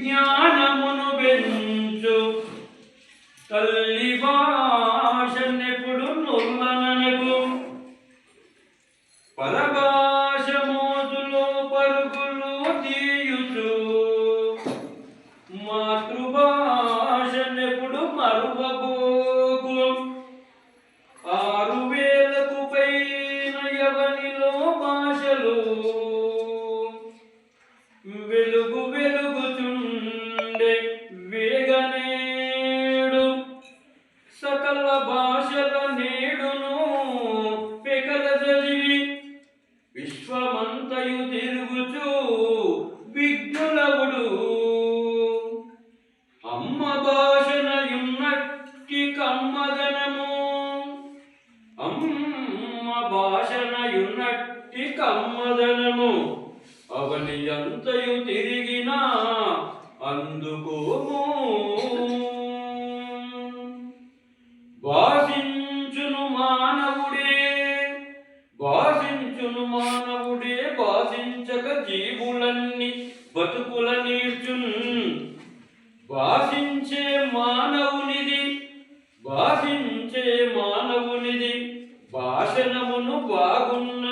విజ్ఞానమును పెంచు తల్లి భాషనెప్పుడు నుల్లననకు పరభాష మోతులో పరుగులు తీయుచు మాతృభాషనెప్పుడు మరువబోకు 6000కు పైన ఎవనిలో భాషలు వెలుగు వెలుగుచుండే వేగనేడు సకల భాషల నేడును పెకల చదివి విశ్వమంతయు తిరుగుచు విఘ్నులవుడు అమ్మ భాషనయున్నట్టి కమ్మదనము అమ్మ భాషనయున్నట్టి కమ్మదనము అవని అంతయు తిరిగినా అందుకోము భాషించును మానవుడే భాషించక జీవులన్నీ బతుకుల నీర్చున్ భాషించే మానవునిది భాషణమును బాగున్న